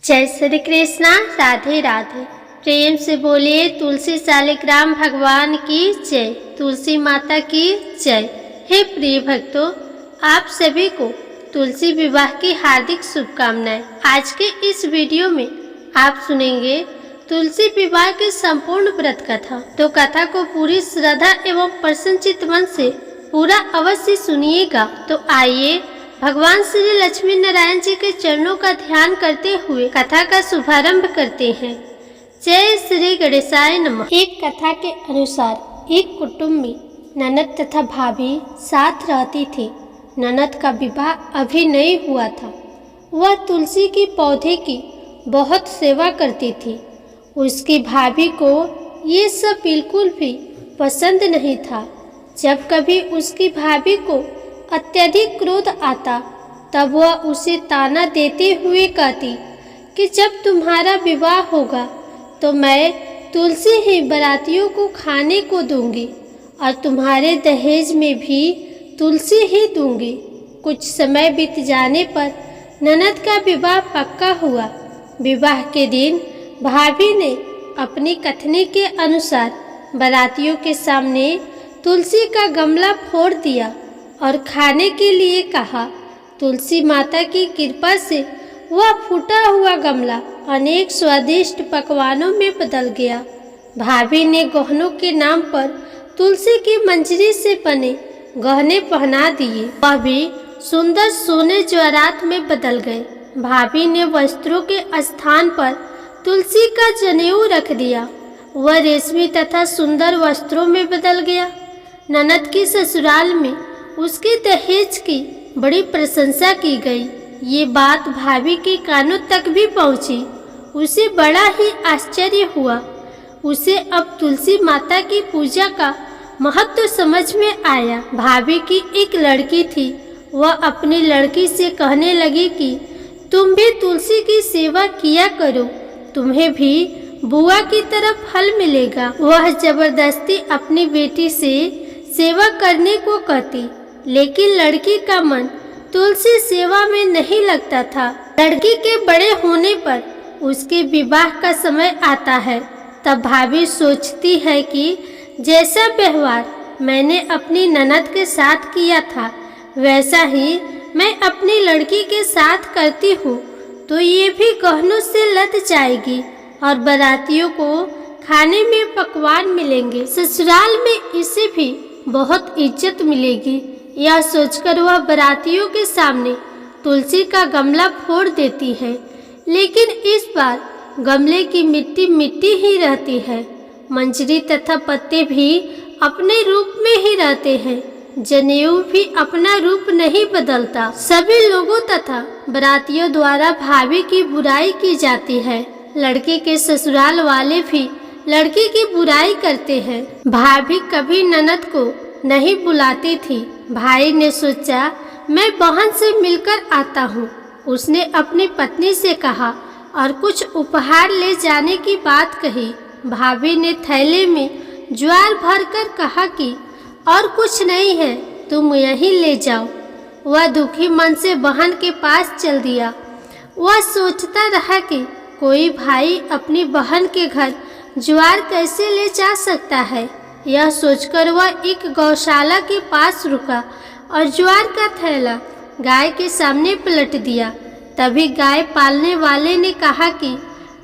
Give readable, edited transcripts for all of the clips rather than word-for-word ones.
जय श्री कृष्णा। राधे राधे। प्रेम से बोलिए तुलसी शालिग्राम भगवान की जय, तुलसी माता की जय। हे प्रिय भक्तों, आप सभी को तुलसी विवाह की हार्दिक शुभकामनाएं। आज के इस वीडियो में आप सुनेंगे तुलसी विवाह की संपूर्ण व्रत कथा। तो कथा को पूरी श्रद्धा एवं प्रसन्नचित्त मन से पूरा अवश्य सुनिएगा। तो आइए भगवान श्री लक्ष्मी नारायण जी के चरणों का ध्यान करते हुए कथा का शुभारंभ करते हैं। जय श्री गणेशाय नमः। एक कथा के अनुसार एक कुटुंब में ननद तथा भाभी साथ रहती थी। ननद का विवाह अभी नहीं हुआ था। वह तुलसी के पौधे की बहुत सेवा करती थी। उसकी भाभी को ये सब बिल्कुल भी पसंद नहीं था। जब कभी उसकी भाभी को अत्यधिक क्रोध आता तब वह उसे ताना देते हुए कहती कि जब तुम्हारा विवाह होगा तो मैं तुलसी ही बारातियों को खाने को दूंगी और तुम्हारे दहेज में भी तुलसी ही दूंगी। कुछ समय बीत जाने पर ननद का विवाह पक्का हुआ। विवाह के दिन भाभी ने अपनी कथनी के अनुसार बारातियों के सामने तुलसी का गमला फोड़ दिया और खाने के लिए कहा। तुलसी माता की कृपा से वह फूटा हुआ गमला अनेक स्वादिष्ट पकवानों में बदल गया। भाभी ने गहनों के नाम पर तुलसी की मंजरी से बने गहने पहना दिए। वह भी सुंदर सोने जवाहरात में बदल गए। भाभी ने वस्त्रों के स्थान पर तुलसी का जनेऊ रख दिया। वह रेशमी तथा सुंदर वस्त्रों में बदल गया। ननद की ससुराल में उसके दहेज की बड़ी प्रशंसा की गई। ये बात भाभी के कानों तक भी पहुंची। उसे बड़ा ही आश्चर्य हुआ। उसे अब तुलसी माता की पूजा का महत्व समझ में आया। भाभी की एक लड़की थी। वह अपनी लड़की से कहने लगी कि तुम भी तुलसी की सेवा किया करो, तुम्हें भी बुआ की तरफ फल मिलेगा। वह जबरदस्ती अपनी बेटी से सेवा करने को कहती, लेकिन लड़की का मन तुलसी सेवा में नहीं लगता था। लड़की के बड़े होने पर उसके विवाह का समय आता है। तब भाभी सोचती है कि जैसा व्यवहार मैंने अपनी ननद के साथ किया था वैसा ही मैं अपनी लड़की के साथ करती हूँ तो ये भी गहनों से लद जाएगी और बारातियों को खाने में पकवान मिलेंगे। ससुराल में इसे भी बहुत इज्जत मिलेगी। यह सोचकर वह बारातियों के सामने तुलसी का गमला फोड़ देती है। लेकिन इस बार गमले की मिट्टी मिट्टी ही रहती है। मंजरी तथा पत्ते भी अपने रूप में ही रहते हैं। जनेऊ भी अपना रूप नहीं बदलता। सभी लोगों तथा बारातियों द्वारा भाभी की बुराई की जाती है। लड़के के ससुराल वाले भी लड़की की बुराई करते हैं। भाभी कभी ननद को नहीं बुलाती थी। भाई ने सोचा मैं बहन से मिलकर आता हूँ। उसने अपनी पत्नी से कहा और कुछ उपहार ले जाने की बात कही। भाभी ने थैले में ज्वार भरकर कहा कि और कुछ नहीं है, तुम यहीं ले जाओ। वह दुखी मन से बहन के पास चल दिया। वह सोचता रहा कि कोई भाई अपनी बहन के घर ज्वार कैसे ले जा सकता है। यह सोचकर वह एक गौशाला के पास रुका और ज्वार का थैला गाय के सामने पलट दिया। तभी गाय पालने वाले ने कहा कि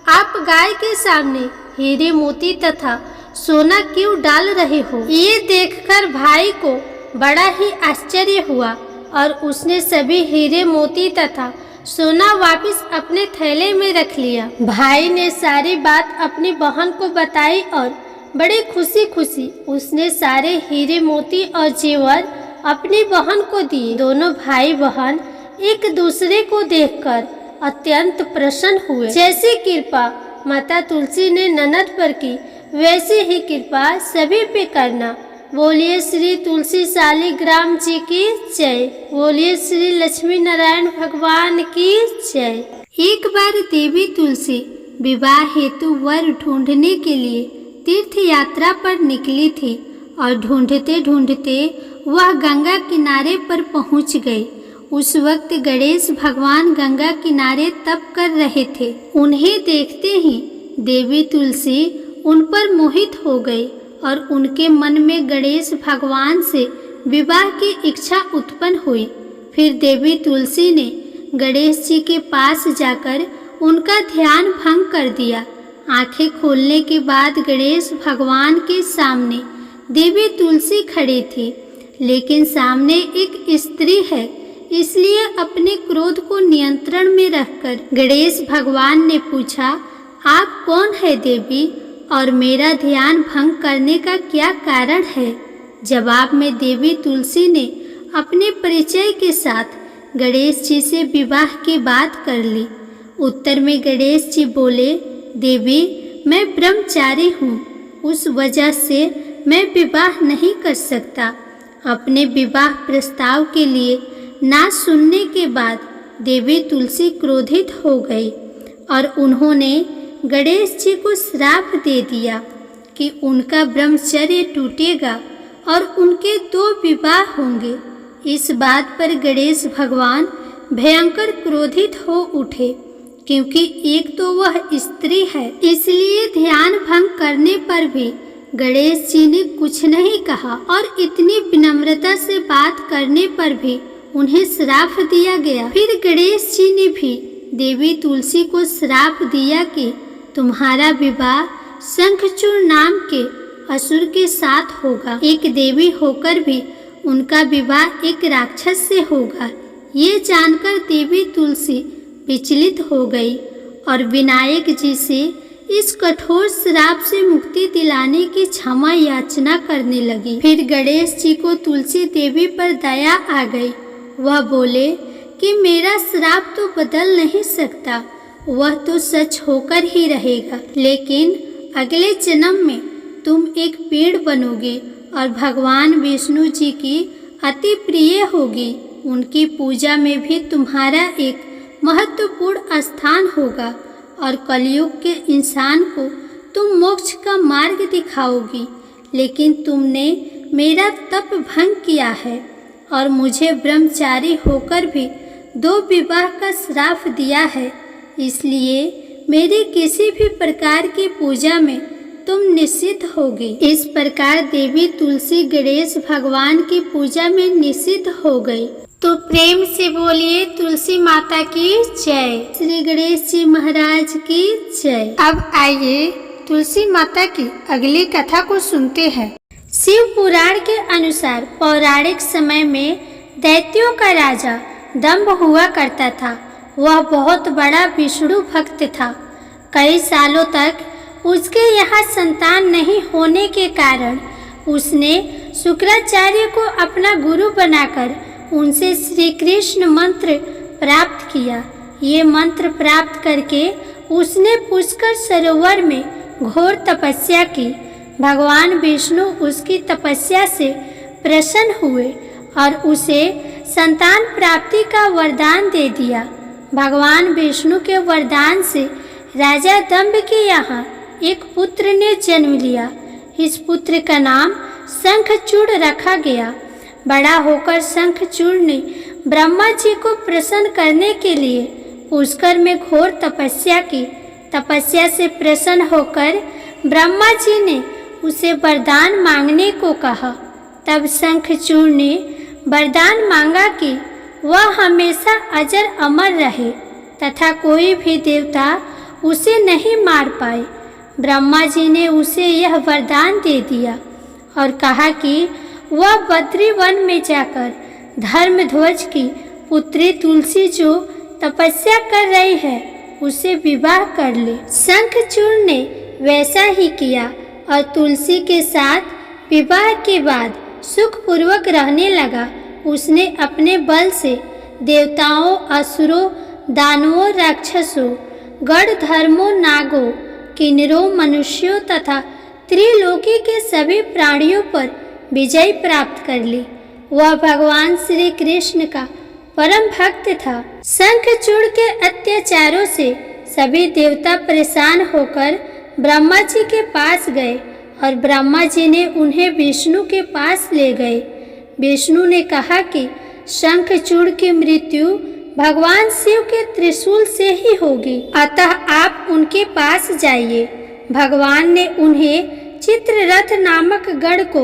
आप गाय के सामने हीरे मोती तथा सोना क्यों डाल रहे हो। ये देखकर भाई को बड़ा ही आश्चर्य हुआ और उसने सभी हीरे मोती तथा सोना वापस अपने थैले में रख लिया। भाई ने सारी बात अपनी बहन को बताई और बड़े खुशी खुशी उसने सारे हीरे मोती और जेवर अपनी बहन को दिए। दोनों भाई बहन एक दूसरे को देखकर अत्यंत प्रसन्न हुए। जैसी कृपा माता तुलसी ने ननद पर की वैसी ही कृपा सभी पे करना। बोलिए श्री तुलसी शालिग्राम जी की जय। बोलिए श्री लक्ष्मी नारायण भगवान की जय। एक बार देवी तुलसी विवाह हेतु वर ढूंढने के लिए तीर्थ यात्रा पर निकली थी और ढूंढते ढूंढते वह गंगा किनारे पर पहुंच गई। उस वक्त गणेश भगवान गंगा किनारे तप कर रहे थे। उन्हें देखते ही देवी तुलसी उन पर मोहित हो गई और उनके मन में गणेश भगवान से विवाह की इच्छा उत्पन्न हुई। फिर देवी तुलसी ने गणेश जी के पास जाकर उनका ध्यान भंग कर दिया। आंखें खोलने के बाद गणेश भगवान के सामने देवी तुलसी खड़ी थी, लेकिन सामने एक स्त्री है, इसलिए अपने क्रोध को नियंत्रण में रखकर गणेश भगवान ने पूछा, आप कौन है देवी और मेरा ध्यान भंग करने का क्या कारण है? जवाब में देवी तुलसी ने अपने परिचय के साथ गणेश जी से विवाह की बात कर ली। उत्तर में गणेश जी बोले, देवी मैं ब्रह्मचारी हूँ, उस वजह से मैं विवाह नहीं कर सकता। अपने विवाह प्रस्ताव के लिए ना सुनने के बाद देवी तुलसी क्रोधित हो गई और उन्होंने गणेश जी को श्राप दे दिया कि उनका ब्रह्मचर्य टूटेगा और उनके 2 विवाह होंगे। इस बात पर गणेश भगवान भयंकर क्रोधित हो उठे, क्योंकि एक तो वह स्त्री है, इसलिए ध्यान भंग करने पर भी गणेश जी ने कुछ नहीं कहा और इतनी विनम्रता से बात करने पर भी उन्हें श्राप दिया गया। फिर गणेश जी ने भी देवी तुलसी को श्राप दिया कि तुम्हारा विवाह शंखचूड़ नाम के असुर के साथ होगा। एक देवी होकर भी उनका विवाह एक राक्षस से होगा। ये जानकर देवी तुलसी विचलित हो गई और विनायक जी से इस कठोर श्राप से मुक्ति दिलाने की क्षमा याचना करने लगी। फिर गणेश जी को तुलसी देवी पर दया आ गई। वह बोले कि मेरा श्राप तो बदल नहीं सकता, वह तो सच होकर ही रहेगा, लेकिन अगले जन्म में तुम एक पेड़ बनोगे और भगवान विष्णु जी की अति प्रिय होगी। उनकी पूजा में भी तुम्हारा एक महत्वपूर्ण स्थान होगा और कलयुग के इंसान को तुम मोक्ष का मार्ग दिखाओगी। लेकिन तुमने मेरा तप भंग किया है और मुझे ब्रह्मचारी होकर भी 2 विवाह का श्राप दिया है, इसलिए मेरी किसी भी प्रकार की पूजा में तुम निषिद्ध होगी। इस प्रकार देवी तुलसी गणेश भगवान की पूजा में निषिद्ध हो गई। तो प्रेम से बोलिए तुलसी माता की जय, श्री गणेश जी महाराज की जय। अब आइए तुलसी माता की अगली कथा को सुनते हैं। शिव पुराण के अनुसार पौराणिक समय में दैत्यों का राजा दंभ हुआ करता था। वह बहुत बड़ा विष्णु भक्त था। कई सालों तक उसके यहाँ संतान नहीं होने के कारण उसने शुक्राचार्य को अपना गुरु बनाकर उनसे श्री कृष्ण मंत्र प्राप्त किया। ये मंत्र प्राप्त करके उसने पुष्कर सरोवर में घोर तपस्या की। भगवान विष्णु उसकी तपस्या से प्रसन्न हुए और उसे संतान प्राप्ति का वरदान दे दिया। भगवान विष्णु के वरदान से राजा दंभ के यहाँ एक पुत्र ने जन्म लिया। इस पुत्र का नाम शंखचूड़ रखा गया। बड़ा होकर शंखचूड़ ने ब्रह्मा जी को प्रसन्न करने के लिए पुष्कर में घोर तपस्या की। तपस्या से प्रसन्न होकर ब्रह्मा जी ने उसे वरदान मांगने को कहा। तब शंखचूड़ ने वरदान मांगा कि वह हमेशा अजर अमर रहे तथा कोई भी देवता उसे नहीं मार पाए। ब्रह्मा जी ने उसे यह वरदान दे दिया और कहा कि वह बद्री वन में जाकर धर्मध्वज की पुत्री तुलसी जो तपस्या कर रही है उसे विवाह कर ले। शंखचूड़ ने वैसा ही किया और तुलसी के साथ विवाह के बाद सुखपूर्वक रहने लगा। उसने अपने बल से देवताओं, असुरों, दानवों, राक्षसों, गढ़ धर्मों, नागों, किन्नरों, मनुष्यों तथा त्रिलोकी के सभी प्राणियों पर विजय प्राप्त कर ली। वह भगवान श्री कृष्ण का परम भक्त था। शंखचूड़ के अत्याचारों से सभी देवता परेशान होकर ब्रह्मा जी के पास गए और ब्रह्मा जी ने उन्हें विष्णु के पास ले गए। विष्णु ने कहा कि शंखचूड़ की मृत्यु भगवान शिव के त्रिशूल से ही होगी, अतः आप उनके पास जाइए। भगवान ने उन्हें चित्ररथ नामक गढ़ को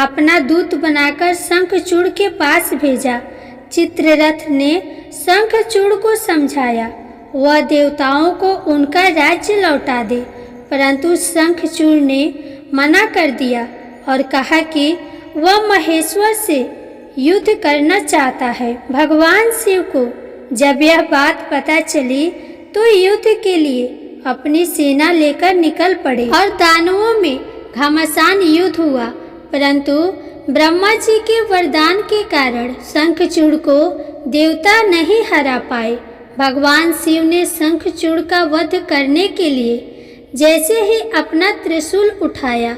अपना दूत बनाकर शंखचूड़ के पास भेजा। चित्ररथ ने शंखचूड़ को समझाया वह देवताओं को उनका राज्य लौटा दे, परंतु शंखचूड़ ने मना कर दिया और कहा कि वह महेश्वर से युद्ध करना चाहता है। भगवान शिव को जब यह बात पता चली तो युद्ध के लिए अपनी सेना लेकर निकल पड़े और दानवों में घमासान युद्ध हुआ, परंतु ब्रह्मा जी के वरदान के कारण शंखचूड़ को देवता नहीं हरा पाए। भगवान शिव ने शंखचूड़ का वध करने के लिए जैसे ही अपना त्रिशूल उठाया,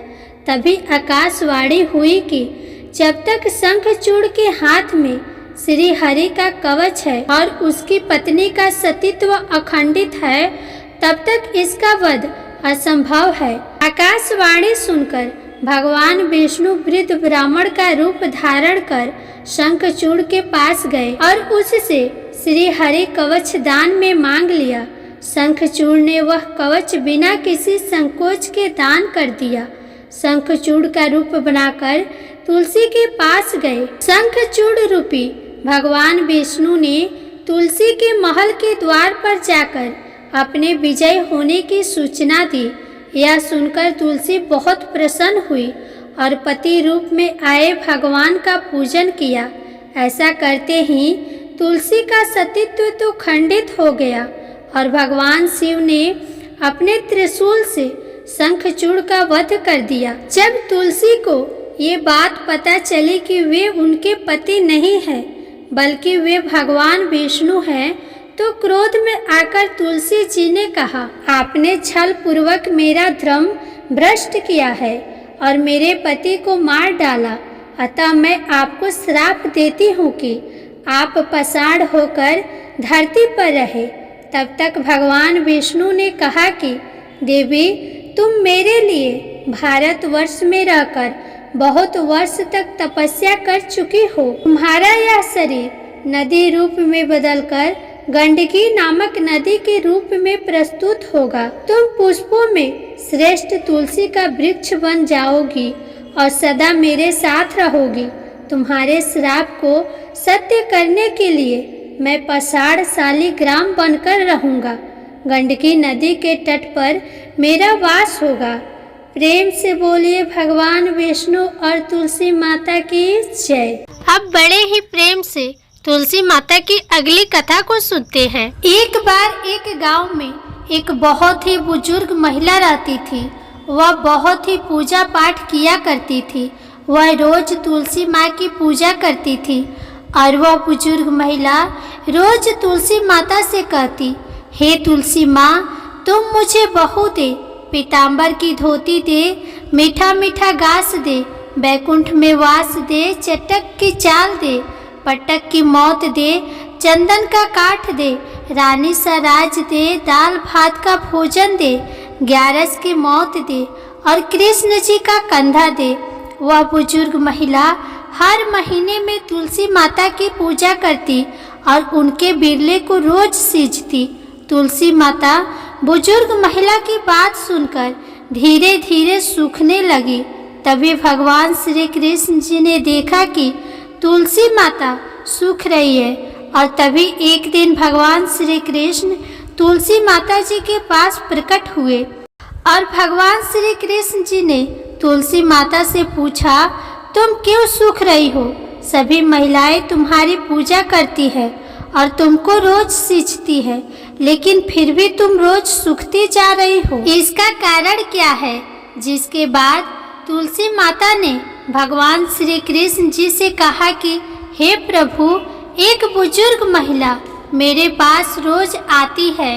तभी आकाशवाणी हुई कि जब तक शंखचूड़ के हाथ में श्री हरि का कवच है और उसकी पत्नी का सतीत्व अखंडित है, तब तक इसका वध असंभव है। आकाशवाणी सुनकर भगवान विष्णु वृद्ध ब्राह्मण का रूप धारण कर शंखचूड़ के पास गए और उससे श्री हरि कवच दान में मांग लिया। शंखचूड़ ने वह कवच बिना किसी संकोच के दान कर दिया। शंखचूड़ का रूप बनाकर तुलसी के पास गए। शंखचूड़ रूपी भगवान विष्णु ने तुलसी के महल के द्वार पर जाकर अपने विजय होने की सूचना दी। यह सुनकर तुलसी बहुत प्रसन्न हुई और पति रूप में आए भगवान का पूजन किया। ऐसा करते ही तुलसी का सतीत्व तो खंडित हो गया और भगवान शिव ने अपने त्रिशूल से शंखचूड़ का वध कर दिया। जब तुलसी को ये बात पता चली कि वे उनके पति नहीं हैं, बल्कि वे भगवान विष्णु हैं, तो क्रोध में आकर तुलसी जी ने कहा, आपने छल पूर्वक मेरा धर्म भ्रष्ट किया है और मेरे पति को मार डाला, अतः मैं आपको श्राप देती हूँ कि आप पाषाण होकर धरती पर रहे। तब तक भगवान विष्णु ने कहा कि देवी, तुम मेरे लिए भारतवर्ष में रहकर बहुत वर्ष तक तपस्या कर चुकी हो। तुम्हारा यह शरीर नदी रूप में बदलकर गंडकी नामक नदी के रूप में प्रस्तुत होगा। तुम पुष्पों में श्रेष्ठ तुलसी का वृक्ष बन जाओगी और सदा मेरे साथ रहोगी। तुम्हारे श्राप को सत्य करने के लिए मैं पाषाणशाली ग्राम बनकर रहूंगा। गंडकी नदी के तट पर मेरा वास होगा। प्रेम से बोलिए भगवान विष्णु और तुलसी माता की जय। अब बड़े ही प्रेम से तुलसी माता की अगली कथा को सुनते हैं। एक बार एक गांव में एक बहुत ही बुजुर्ग महिला रहती थी। वह बहुत ही पूजा पाठ किया करती थी। वह रोज तुलसी माँ की पूजा करती थी और वह बुजुर्ग महिला रोज तुलसी माता से कहती, हे तुलसी माँ, तुम मुझे बहू दे, पीताम्बर की धोती दे, मीठा मीठा घास दे, बैकुंठ में वास दे, चटक की चाल दे, पटक की मौत दे, चंदन का काठ दे, रानी सा राज दे, दाल भात का भोजन दे, ग्यारस की मौत दे और कृष्ण जी का कंधा दे। वह बुजुर्ग महिला हर महीने में तुलसी माता की पूजा करती और उनके बिरले को रोज सींचती। तुलसी माता बुजुर्ग महिला की बात सुनकर धीरे धीरे सूखने लगी। तभी भगवान श्री कृष्ण जी ने देखा कि तुलसी माता सूख रही है और तभी एक दिन भगवान श्री कृष्ण तुलसी माता जी के पास प्रकट हुए और भगवान श्री कृष्ण जी ने तुलसी माता से पूछा, तुम क्यों सूख रही हो? सभी महिलाएं तुम्हारी पूजा करती है और तुमको रोज सींचती है, लेकिन फिर भी तुम रोज सूखती जा रही हो। इसका कारण क्या है? जिसके बाद तुलसी माता ने भगवान श्री कृष्ण जी से कहा कि हे प्रभु, एक बुजुर्ग महिला मेरे पास रोज आती है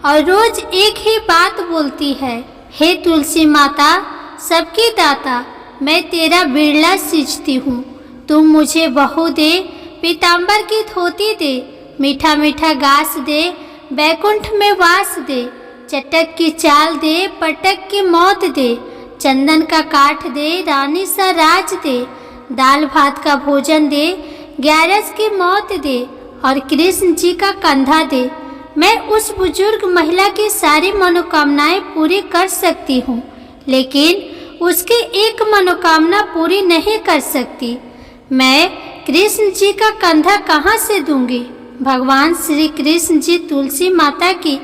और रोज एक ही बात बोलती है, हे तुलसी माता, सबकी दाता, मैं तेरा बिरला सींचती हूँ, तुम मुझे बहू दे, पीताम्बर की धोती दे, मीठा मीठा घास दे, बैकुंठ में वास दे, चटक की चाल दे, पटक की मौत दे, चंदन का काठ दे, रानी सा राज दे, दाल भात का भोजन दे, ग्यारस की मौत दे और कृष्ण जी का कंधा दे। मैं उस बुजुर्ग महिला की सारी मनोकामनाएं पूरी कर सकती हूँ, लेकिन उसकी एक मनोकामना पूरी नहीं कर सकती। मैं कृष्ण जी का कंधा कहाँ से दूंगी? भगवान श्री कृष्ण जी तुलसी माता की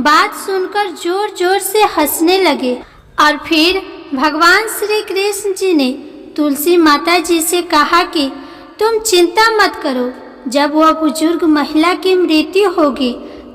बात सुनकर जोर जोर से हंसने लगे और फिर भगवान श्री कृष्ण जी ने तुलसी माता जी से कहा कि तुम चिंता मत करो, जब वह बुजुर्ग महिला की मृत्यु होगी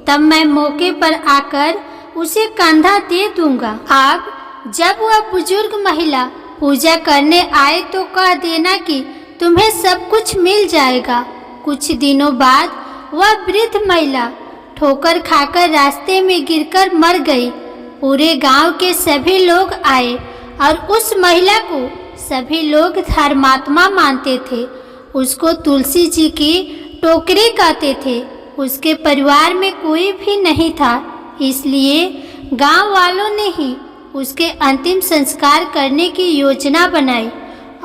तब मैं मौके पर आकर उसे कंधा दे दूंगा। अब जब वह बुजुर्ग महिला पूजा करने आए तो कह देना कि तुम्हें सब कुछ मिल जाएगा। कुछ दिनों बाद वह वृद्ध महिला ठोकर खाकर रास्ते में गिरकर मर गई। पूरे गांव के सभी लोग आए और उस महिला को सभी लोग धर्मात्मा मानते थे। उसको तुलसी जी की टोकरी कहते थे। उसके परिवार में कोई भी नहीं था, इसलिए गांव वालों ने ही उसके अंतिम संस्कार करने की योजना बनाई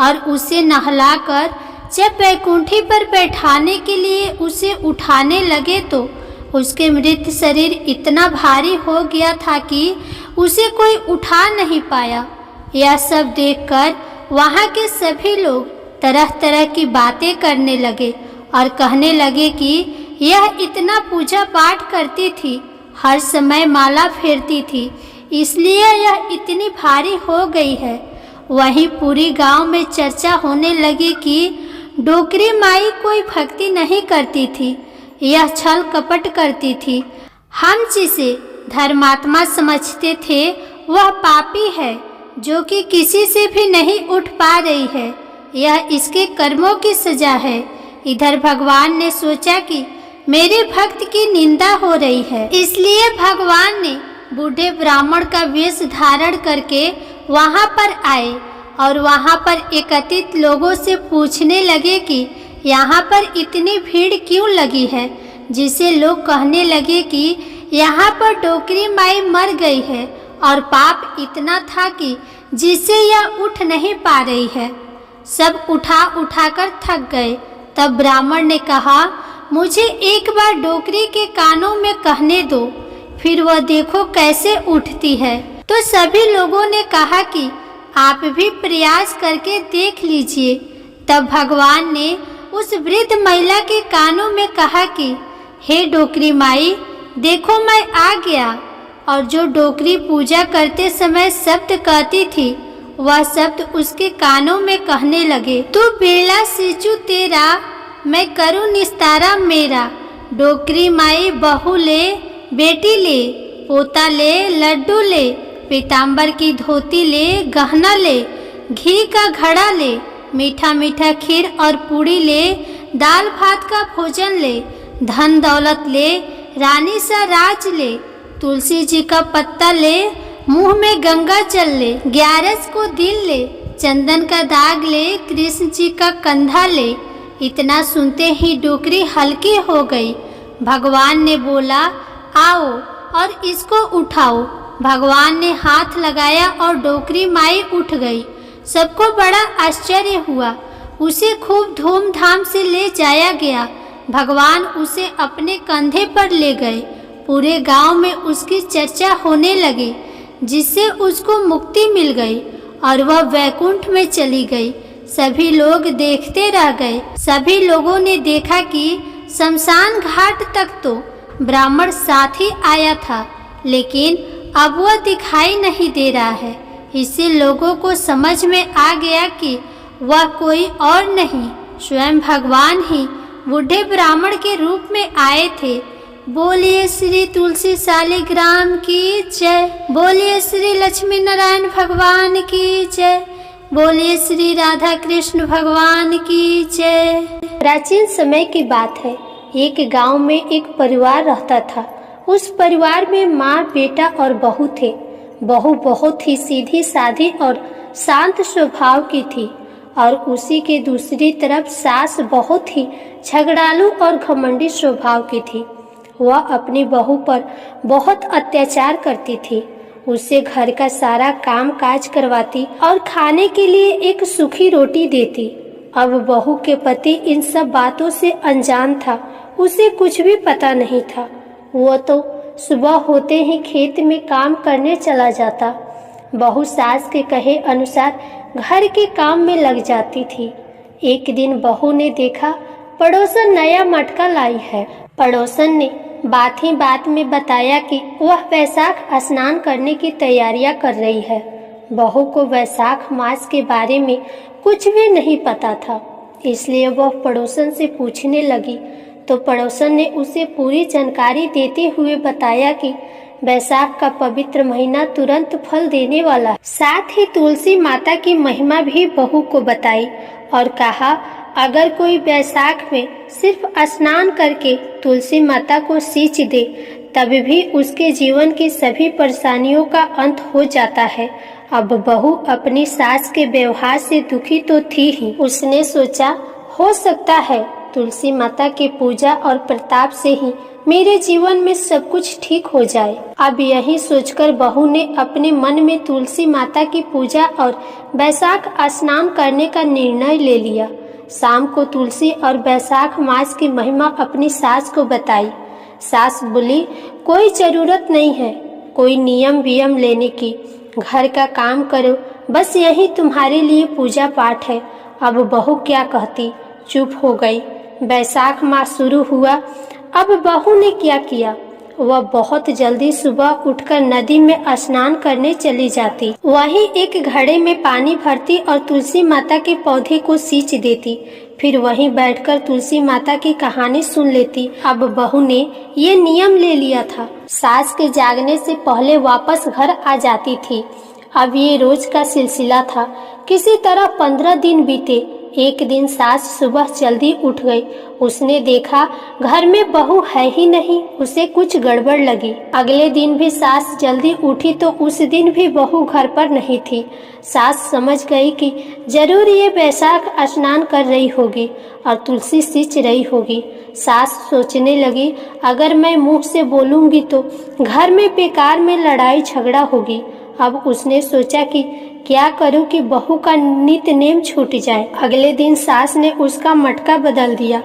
और उसे नहलाकर जब वैकुंठी पर बैठाने के लिए उसे उठाने लगे तो उसके मृत शरीर इतना भारी हो गया था कि उसे कोई उठा नहीं पाया। यह सब देखकर वहाँ के सभी लोग तरह तरह की बातें करने लगे और कहने लगे कि यह इतना पूजा पाठ करती थी, हर समय माला फेरती थी, इसलिए यह इतनी भारी हो गई है। वहीं पूरी गांव में चर्चा होने लगी कि डोकरी माई कोई भक्ति नहीं करती थी, यह छल कपट करती थी। हम जिसे धर्मात्मा समझते थे वह पापी है, जो कि किसी से भी नहीं उठ पा रही है। यह इसके कर्मों की सजा है। इधर भगवान ने सोचा कि मेरे भक्त की निंदा हो रही है, इसलिए भगवान ने बूढ़े ब्राह्मण का वेश धारण करके वहाँ पर आए और वहाँ पर एकत्रित लोगों से पूछने लगे कि यहाँ पर इतनी भीड़ क्यों लगी है, जिसे लोग कहने लगे कि यहाँ पर डोकरी माई मर गई है और पाप इतना था कि जिससे यह उठ नहीं पा रही है। सब उठा उठाकर थक गए। तब ब्राह्मण ने कहा, मुझे एक बार डोकरी के कानों में कहने दो, फिर वह देखो कैसे उठती है। तो सभी लोगों ने कहा कि आप भी प्रयास करके देख लीजिए। तब भगवान ने उस वृद्ध महिला के कानों में कहा कि हे डोकरी माई, देखो मैं आ गया। और जो डोकरी पूजा करते समय शब्द कहती थी वह शब्द उसके कानों में कहने लगे, तू बेड़ा सिचू तेरा, मैं करूँ निस्तारा मेरा। डोकरी माई बहू ले, बेटी ले, पोता ले, लड्डू ले, पीताम्बर की धोती ले, गहना ले, घी का घड़ा ले, मीठा मीठा खीर और पूड़ी ले, दाल भात का भोजन ले, धन दौलत ले, रानी सा राज ले, तुलसी जी का पत्ता ले, मुंह में गंगा जल ले, ग्यारस को दिल ले, चंदन का दाग ले, कृष्ण जी का कंधा ले। इतना सुनते ही डोकरी हल्की हो गई। भगवान ने बोला, आओ और इसको उठाओ। भगवान ने हाथ लगाया और डोकरी माई उठ गई। सबको बड़ा आश्चर्य हुआ। उसे खूब धूमधाम से ले जाया गया। भगवान उसे अपने कंधे पर ले गए। पूरे गांव में उसकी चर्चा होने लगी, जिससे उसको मुक्ति मिल गई और वह वैकुंठ में चली गई। सभी लोग देखते रह गए। सभी लोगों ने देखा कि शमशान घाट तक तो ब्राह्मण साथ ही आया था, लेकिन अब वह दिखाई नहीं दे रहा है। इससे लोगों को समझ में आ गया कि वह कोई और नहीं, स्वयं भगवान ही बूढ़े ब्राह्मण के रूप में आए थे। बोलिए श्री तुलसी शालिग्राम की जय। बोलिए श्री लक्ष्मी नारायण भगवान की जय। बोलिए श्री राधा कृष्ण भगवान की जय। प्राचीन समय की बात है। एक गांव में एक परिवार रहता था। उस परिवार में माँ, बेटा और बहू थे। बहू बहुत ही सीधी साधी और शांत स्वभाव की थी और उसी के दूसरी तरफ सास बहुत ही झगड़ालू और घमंडी स्वभाव की थी। वह अपनी बहू पर बहुत अत्याचार करती थी। उससे घर का सारा काम काज करवाती और खाने के लिए एक सूखी रोटी देती अब बहू के पति इन सब बातों से अनजान था, उसे कुछ भी पता नहीं था। वो तो सुबह होते ही खेत में काम करने चला जाता। बहू सास के कहे अनुसार घर के काम में लग जाती थी। एक दिन बहू ने देखा पड़ोसन नया मटका लाई है। पड़ोसन ने बात ही बात में बताया कि वह वैशाख स्नान करने की तैयारियां कर रही है। बहू को वैशाख मास के बारे में कुछ भी नहीं पता था, इसलिए वह पड़ोसन से पूछने लगी तो पड़ोसन ने उसे पूरी जानकारी देते हुए बताया कि वैशाख का पवित्र महीना तुरंत फल देने वाला है। साथ ही तुलसी माता की महिमा भी बहू को बताई और कहा अगर कोई वैशाख में सिर्फ स्नान करके तुलसी माता को सींच दे तब भी उसके जीवन की सभी परेशानियों का अंत हो जाता है। अब बहू अपनी सास के व्यवहार से दुखी तो थी ही। उसने सोचा हो सकता है तुलसी माता की पूजा और प्रताप से ही मेरे जीवन में सब कुछ ठीक हो जाए। अब यही सोचकर बहू ने अपने मन में तुलसी माता की पूजा और वैशाख स्नान करने का निर्णय ले लिया। शाम को तुलसी और वैशाख मास की महिमा अपनी सास को बताई। सास बोली कोई जरूरत नहीं है कोई नियम वियम लेने की, घर का काम करो, बस यही तुम्हारे लिए पूजा पाठ है। अब बहू क्या कहती, चुप हो गई। वैशाख मास शुरू हुआ। अब बहू ने क्या किया, वह बहुत जल्दी सुबह उठकर नदी में स्नान करने चली जाती। वहीं एक घड़े में पानी भरती और तुलसी माता के पौधे को सींच देती। फिर वहीं बैठकर तुलसी माता की कहानी सुन लेती। अब बहू ने ये नियम ले लिया था, सास के जागने से पहले वापस घर आ जाती थी। अब ये रोज का सिलसिला था। किसी तरह 15 दिन बीते। एक दिन सास सुबह जल्दी उठ गई। उसने देखा घर में बहू है ही नहीं, उसे कुछ गड़बड़ लगी। अगले दिन भी सास जल्दी उठी तो उस दिन भी बहू घर पर नहीं थी। सास समझ गई कि जरूर ये वैशाख स्नान कर रही होगी और तुलसी सींच रही होगी। सास सोचने लगी अगर मैं मुंह से बोलूंगी तो घर में बेकार में लड़ाई झगड़ा होगी। अब उसने सोचा कि क्या करूं कि बहू का नित नेम छूट जाए। अगले दिन सास ने उसका मटका बदल दिया।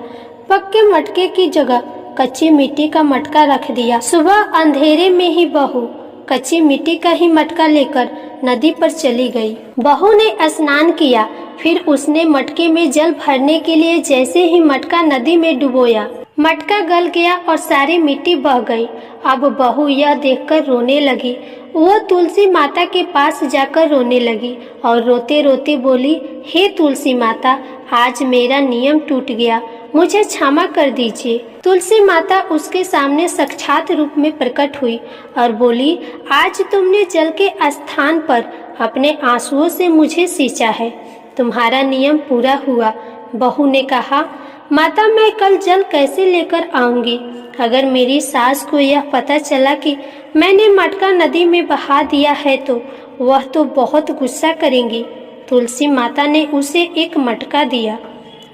पक्के मटके की जगह कच्ची मिट्टी का मटका रख दिया। सुबह अंधेरे में ही बहू कच्ची मिट्टी का ही मटका लेकर नदी पर चली गई। बहू ने स्नान किया, फिर उसने मटके में जल भरने के लिए जैसे ही मटका नदी में डुबोया, मटका गल गया और सारी मिट्टी बह गई। अब बहू यह देखकर रोने लगी। वो तुलसी माता के पास जाकर रोने लगी और रोते रोते बोली, हे तुलसी माता, आज मेरा नियम टूट गया, मुझे क्षमा कर दीजिए। तुलसी माता उसके सामने साक्षात रूप में प्रकट हुई और बोली, आज तुमने जल के स्थान पर अपने आंसुओं से मुझे सींचा है, तुम्हारा नियम पूरा हुआ। बहू ने कहा, माता मैं कल जल कैसे लेकर आऊंगी? अगर मेरी सास को यह पता चला कि मैंने मटका नदी में बहा दिया है तो वह तो बहुत गुस्सा करेंगी। तुलसी माता ने उसे एक मटका दिया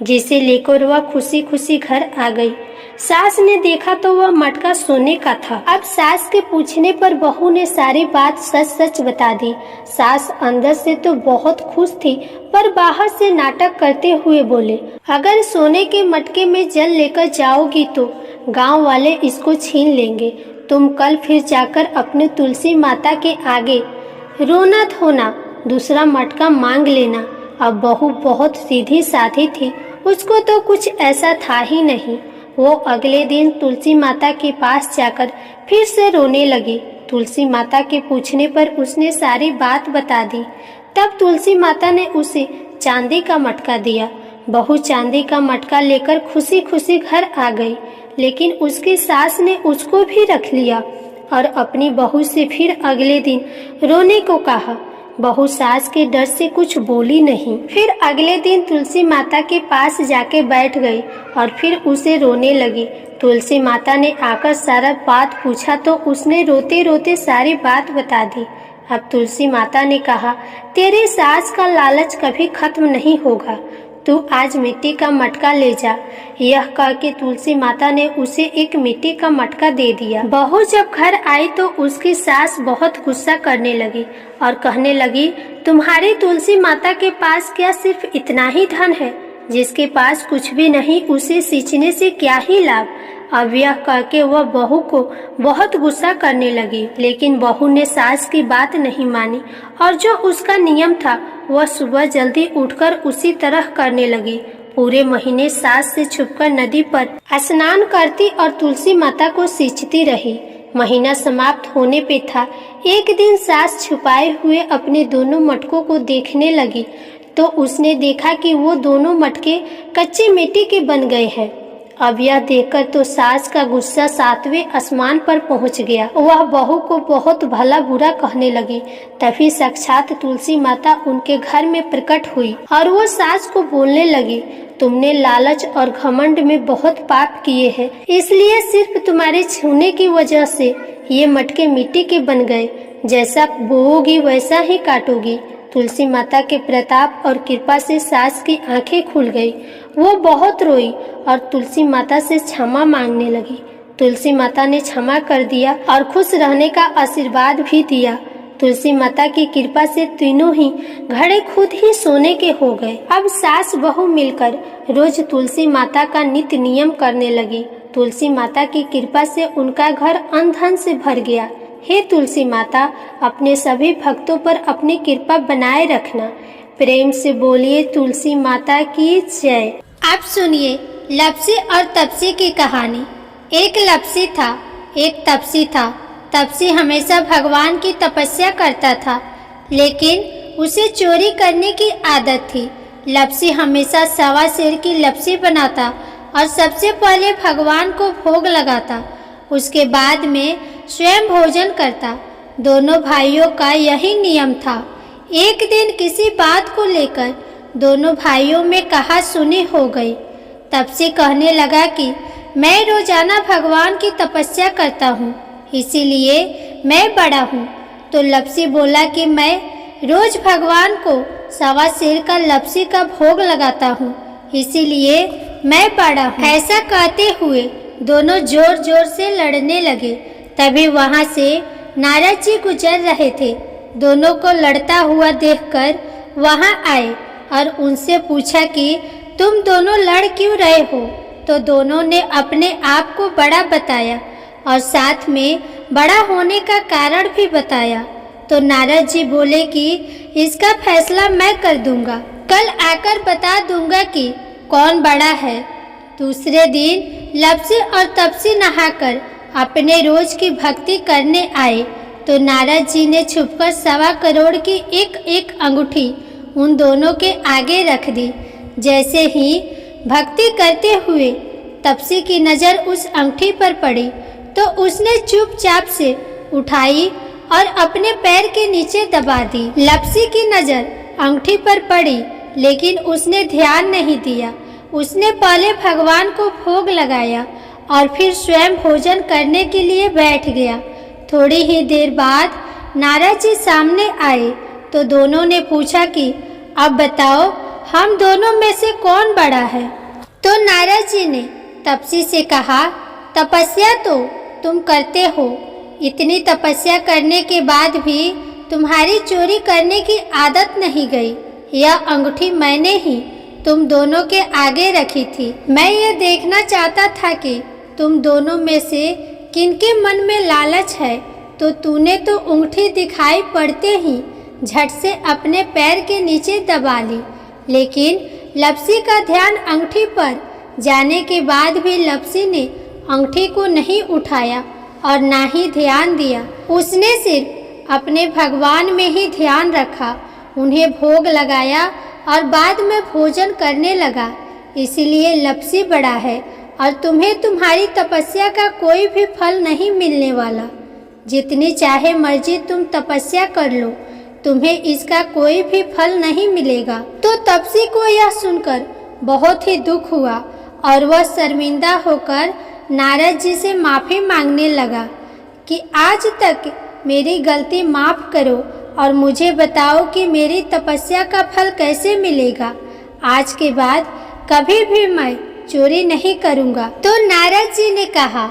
जिसे लेकर वह खुशी खुशी घर आ गई। सास ने देखा तो वह मटका सोने का था। अब सास के पूछने पर बहू ने सारी बात सच सच बता दी। सास अंदर से तो बहुत खुश थी पर बाहर से नाटक करते हुए बोले, अगर सोने के मटके में जल लेकर जाओगी तो गांव वाले इसको छीन लेंगे। तुम कल फिर जाकर अपने तुलसी माता के आगे रोना धोना दूसरा मटका मांग लेना। अब बहू बहुत सीधी साधी थी, उसको तो कुछ ऐसा था ही नहीं। वो अगले दिन तुलसी माता के पास जाकर फिर से रोने लगी। तुलसी माता के पूछने पर उसने सारी बात बता दी। तब तुलसी माता ने उसे चांदी का मटका दिया। बहू चांदी का मटका लेकर खुशी खुशी घर आ गई, लेकिन उसकी सास ने उसको भी रख लिया और अपनी बहू से फिर अगले दिन रोने को कहा। बहू सास के डर से कुछ बोली नहीं। फिर अगले दिन तुलसी माता के पास जाके बैठ गई और फिर उसे रोने लगी। तुलसी माता ने आकर सारा बात पूछा तो उसने रोते रोते सारी बात बता दी। अब तुलसी माता ने कहा, तेरे सास का लालच कभी खत्म नहीं होगा, तू आज मिट्टी का मटका ले जा। यह कह के तुलसी माता ने उसे एक मिट्टी का मटका दे दिया। बहू जब घर आई तो उसकी सास बहुत गुस्सा करने लगी और कहने लगी, तुम्हारी तुलसी माता के पास क्या सिर्फ इतना ही धन है? जिसके पास कुछ भी नहीं उसे सींचने से क्या ही लाभ। अब यह कहके वह बहू को बहुत गुस्सा करने लगी, लेकिन बहू ने सास की बात नहीं मानी और जो उसका नियम था वह सुबह जल्दी उठकर उसी तरह करने लगी। पूरे महीने सास से छुपकर नदी पर स्नान करती और तुलसी माता को सींचती रही। महीना समाप्त होने पे था। एक दिन सास छुपाए हुए अपने दोनों मटकों को देखने लगी तो उसने देखा कि वो दोनों मटके कच्ची मिट्टी के बन गए हैं। अब यह देखकर तो सास का गुस्सा 7वें आसमान पर पहुंच गया। वह बहू को बहुत भला बुरा कहने लगी। तभी साक्षात तुलसी माता उनके घर में प्रकट हुई और वो सास को बोलने लगी, तुमने लालच और घमंड में बहुत पाप किए हैं, इसलिए सिर्फ तुम्हारे छूने की वजह से ये मटके मिट्टी के बन गए। जैसा बोओगी वैसा ही काटोगी। तुलसी माता के प्रताप और कृपा से सास की आंखें खुल गई। वो बहुत रोई और तुलसी माता से क्षमा मांगने लगी। तुलसी माता ने क्षमा कर दिया और खुश रहने का आशीर्वाद भी दिया। तुलसी माता की कृपा से तीनों ही घड़े खुद ही सोने के हो गए। अब सास बहू मिलकर रोज तुलसी माता का नित्य नियम करने लगी। तुलसी माता की कृपा से उनका घर अन्न धन से भर गया। हे तुलसी माता, अपने सभी भक्तों पर अपनी कृपा बनाए रखना। प्रेम से बोलिए तुलसी माता की जय। आप सुनिए लपसी और तपसी की कहानी। एक लपसी था, एक तपसी था। तपसी हमेशा भगवान की तपस्या करता था, लेकिन उसे चोरी करने की आदत थी। लपसी हमेशा 1.25 सेर की लपसी बनाता और सबसे पहले भगवान को भोग लगाता, उसके बाद में स्वयं भोजन करता। दोनों भाइयों का यही नियम था। एक दिन किसी बात को लेकर दोनों भाइयों में कहा सुनी हो गई। तपसी कहने लगा कि मैं रोजाना भगवान की तपस्या करता हूँ, इसीलिए मैं बड़ा हूँ। तो लपसी बोला कि मैं रोज भगवान को 1.25 सेर का लपसी का भोग लगाता हूँ, इसीलिए मैं बड़ा हूँ। ऐसा कहते हुए दोनों जोर जोर से लड़ने लगे। तभी वहां से नारद जी गुजर रहे थे। दोनों को लड़ता हुआ देखकर वहां आए और उनसे पूछा कि तुम दोनों लड़ क्यों रहे हो। तो दोनों ने अपने आप को बड़ा बताया और साथ में बड़ा होने का कारण भी बताया। तो नारद जी बोले कि इसका फैसला मैं कर दूंगा, कल आकर बता दूंगा कि कौन बड़ा है। दूसरे दिन लपसी और तपसी नहाकर अपने रोज की भक्ति करने आए तो नारद जी ने छुपकर 1.25 करोड़ की एक एक अंगूठी उन दोनों के आगे रख दी। जैसे ही भक्ति करते हुए तपसी की नज़र उस अंगूठी पर पड़ी तो उसने चुपचाप से उठाई और अपने पैर के नीचे दबा दी। लपसी की नज़र अंगूठी पर पड़ी, लेकिन उसने ध्यान नहीं दिया। उसने पहले भगवान को भोग लगाया और फिर स्वयं भोजन करने के लिए बैठ गया। थोड़ी ही देर बाद नारद जी सामने आए तो दोनों ने पूछा कि अब बताओ हम दोनों में से कौन बड़ा है। तो नारद जी ने तपसी से कहा, तपस्या तो तुम करते हो, इतनी तपस्या करने के बाद भी तुम्हारी चोरी करने की आदत नहीं गई। यह अंगूठी मैंने ही तुम दोनों के आगे रखी थी। मैं ये देखना चाहता था कि तुम दोनों में से किनके मन में लालच है, तो तूने तो अंगूठी दिखाई पड़ते ही झट से अपने पैर के नीचे दबा ली। लेकिन लपसी का ध्यान अंगूठी पर जाने के बाद भी लपसी ने अंगूठी को नहीं उठाया और ना ही ध्यान दिया। उसने सिर्फ अपने भगवान में ही ध्यान रखा, उन्हें भोग लगाया और बाद में भोजन करने लगा। इसीलिए लपसी बड़ा है और तुम्हें तुम्हारी तपस्या का कोई भी फल नहीं मिलने वाला। जितनी चाहे मर्जी तुम तपस्या कर लो, तुम्हें इसका कोई भी फल नहीं मिलेगा। तो तपसी को यह सुनकर बहुत ही दुख हुआ और वह शर्मिंदा होकर नारद जी से माफ़ी मांगने लगा कि आज तक मेरी गलती माफ़ करो और मुझे बताओ कि मेरी तपस्या का फल कैसे मिलेगा। आज के बाद कभी भी मैं चोरी नहीं करूँगा। तो नारद जी ने कहा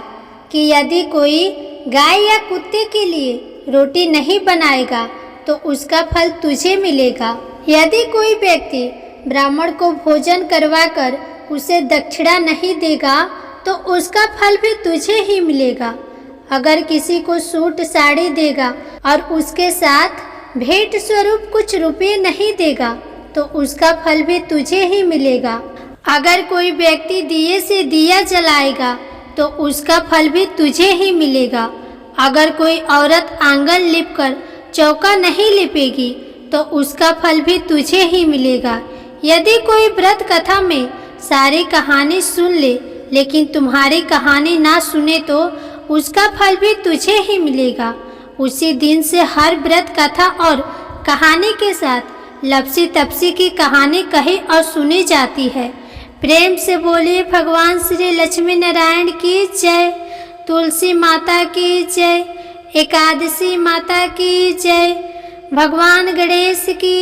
कि यदि कोई गाय या कुत्ते के लिए रोटी नहीं बनाएगा तो उसका फल तुझे मिलेगा। यदि कोई व्यक्ति ब्राह्मण को भोजन करवाकर उसे दक्षिणा नहीं देगा तो उसका फल भी तुझे ही मिलेगा। अगर किसी को सूट साड़ी देगा और उसके साथ भेंट स्वरूप कुछ रुपये नहीं देगा तो उसका फल भी तुझे ही मिलेगा। अगर कोई व्यक्ति दिए से दिया जलाएगा तो उसका फल भी तुझे ही मिलेगा। अगर कोई औरत आंगन लिपकर चौका नहीं लिपेगी तो उसका फल भी तुझे ही मिलेगा। यदि कोई व्रत कथा में सारी कहानी सुन ले लेकिन तुम्हारी कहानी ना सुने तो उसका फल भी तुझे ही मिलेगा। उसी दिन से हर व्रत कथा और कहानी के साथ लपसी तपसी की कहानी कही और सुनी जाती है। प्रेम से बोलिए भगवान श्री लक्ष्मी नारायण की जय, तुलसी माता की जय, एकादशी माता की जय, भगवान गणेश की